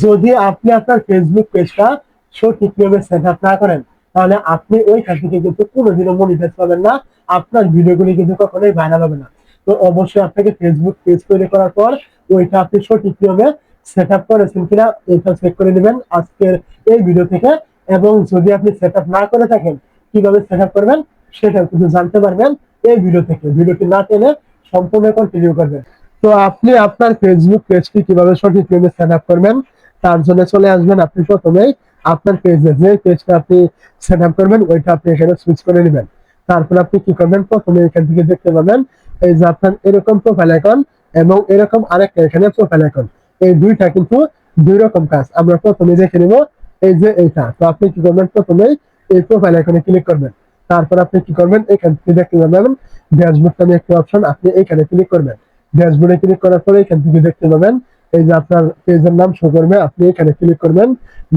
যদি আপনি আপনার ফেসবুক পেজটা সঠিকভাবে সেট আপ না করেন, তাহলে আপনি ওইখান থেকে কিন্তু কোনোদিনও মনিটাইজ পাবেন না। আপনার ভিডিওগুলি কিন্তু কখনোই ভাইরাল হবে না। তো অবশ্যই আপনাকে ফেসবুক পেজ তৈরি করার পর ওইটা আপনি সঠিকভাবে সেট আপ করেছেন কিনা এটা চেক করে নেবেন আজকের এই ভিডিও থেকে। এবং যদি আপনি সেট আপ না করে থাকেন, কিভাবে সেট আপ করবেন সেটাও কিন্তু জানতে পারবেন এই ভিডিও থেকে। ভিডিওটি না টেনে সম্পূর্ণ কন্টিনিউ করবেন। তো আপনি আপনার ফেসবুক পেজটি কিভাবে সঠিকভাবে সেট আপ করবেন তার জন্য চলে আসবেন। আপনি প্রথমেই আপনার পেজে যে পেজটা আপনি সেট আপ করবেন ওইটা আপনি এখানে সুইচ করে নেবেন। তারপর আপনি কি করবেন, প্রথমে এখান থেকে দেখতে পাবেন এই যে আপনার এরকম প্রোফাইল আইকন এবং এরকম আরেকটা এখানে প্রোফাইল আইকন। এই দুইটা কিন্তু দুই রকম কাজ। আমরা প্রথমে দেখে নিব এই যে এইটা। তো আপনি কি করবেন, প্রথমেই এই প্রোফাইল আইকনে ক্লিক করবেন। তারপর আপনি কি করবেন, এখান থেকে দেখতে পাবেন ড্যাশবোর্ড নামে একটা অপশন, আপনি এখানে ক্লিক করবেন। ড্যাশবোর্ডে ক্লিক করার পরে এখান থেকে দেখতে পাবেন এই যে আপনার পেজের নাম শো করবে, আপনি এখানে ক্লিক করবেন।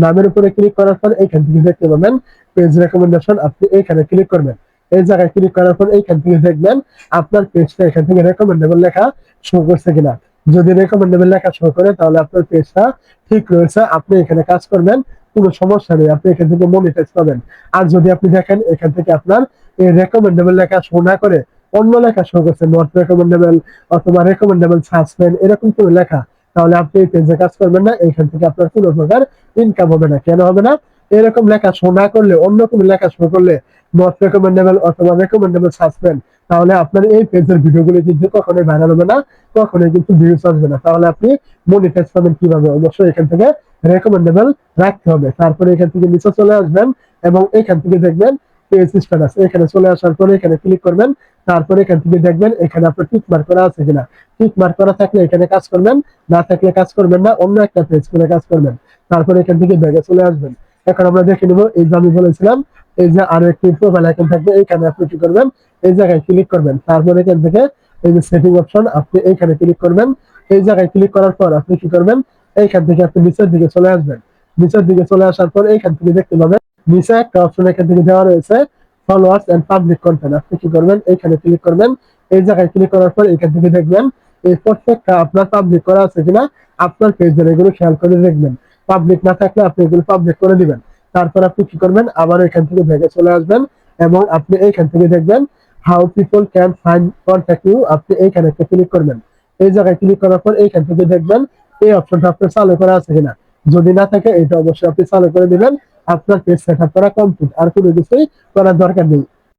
নামের উপরে ক্লিক করার পর এখান থেকে দেখতে পাবেন পেজ রেকমেন্ডেশন, আপনি এখানে ক্লিক করবেন। এই জায়গায় ক্লিক করার পর এইখান থেকে দেখবেন আপনার পেজটা এখান থেকে রেকমেন্ডেবল লেখা শো করছে কিনা। যদি রেকমেন্ডেবল লেখা শো করে তাহলে আপনার পেজটা ঠিক রয়েছে, আপনি এখানে কাজ করবেন, কোনো সমস্যা নেই, আপনি এখান থেকে মনিটাইজ পাবেন। আর যদি আপনি দেখেন এখান থেকে আপনার এই রেকমেন্ডেবল লেখা শো না করে অন্য লেখা শো করছে, নট রেকমেন্ডেবল অথবা রেকমেন্ডেবল সাসপেন্ড এরকম কোনো লেখা, তাহলে আপনি এই পেজে কাজ করবেন না। এখান থেকে আপনার কোনো প্রকার ইনকাম হবে না। কেন হবে না? এরকম লেখা শো না করলে, অন্য কোনো লেখা শো করলে নট রেকমেন্ডেবল অথবা রেকমেন্ডেবল সাসপেন্ড, তাহলে আপনার এই পেজের ভিডিওগুলো কিন্তু কখনোই ভাইরাল হবে না, কখনোই কিন্তু ভিউজ আসবে না। তাহলে আপনি মনিটাইজ পাবেন কিভাবে? অবশ্যই এখান থেকে রেকমেন্ডেবল রাখতে হবে। তারপরে এখান থেকে নিচে চলে আসবেন এবং এখান থেকে দেখবেন পেজ স্ট্যাটাস, এখানে চলে আসার পরে এখানে ক্লিক করবেন। তারপরে এখান থেকে দেখবেন এখানে আপনার টিক মার্ক করা আছে কিনা। টিক মার্ক করা থাকলে এখানে কাজ করবেন, না থাকলে কাজ করবেন না, অন্য একটা পেজ করে কাজ করবেন। তারপরে এখান থেকে ব্যাগে চলে আসবেন। এখন আমরা দেখে নিব এই যে আমি বলেছিলাম এই যে আরো একটি প্রোফাইল আইকন থাকবে, এখানে আপনি কি করবেন, এই জায়গায় ক্লিক করবেন। তারপরে এখান থেকে এই যে সেটিং অপশন, আপনি এইখানে ক্লিক করবেন। এই জায়গায় ক্লিক করার পর আপনি কি করবেন, এইখান থেকে আপনি নিচের দিকে চলে আসবেন। নিচের দিকে চলে আসার পর এইখান থেকে দেখতে পাবেন নিচে একটা অপশন এখান থেকে দেওয়া রয়েছে ফলোয়ার্স এন্ড পাবলিক কন্টেন্ট। আপনি কি করবেন, এইখানে ক্লিক করবেন। এই জায়গায় ক্লিক করার পর এখান থেকে দেখবেন এই প্রত্যেকটা আপনার পাবলিক করা আছে কিনা আপনার পেজের, এগুলো খেয়াল করে দেখবেন। পাবলিক না থাকলে আপনি এগুলো পাবলিক করে দিবেন। তারপর আপনি কি করবেন, আবার এখান থেকে ব্যাগে চলে আসবেন এবং আপনি এইখান থেকে দেখবেন how people can find contact you, আপনি এইখানে একটা ক্লিক করবেন। এই জায়গায় ক্লিক করার পর এইখান থেকে দেখবেন এই অপশনটা আপনার চালু করা আছে কিনা। যদি না থাকে এটা অবশ্যই আপনি চালু করে দিবেন। আপনার পেজ সেট আপ করা কমপ্লিট, আর কোনো কিছুই করার দরকার নেই।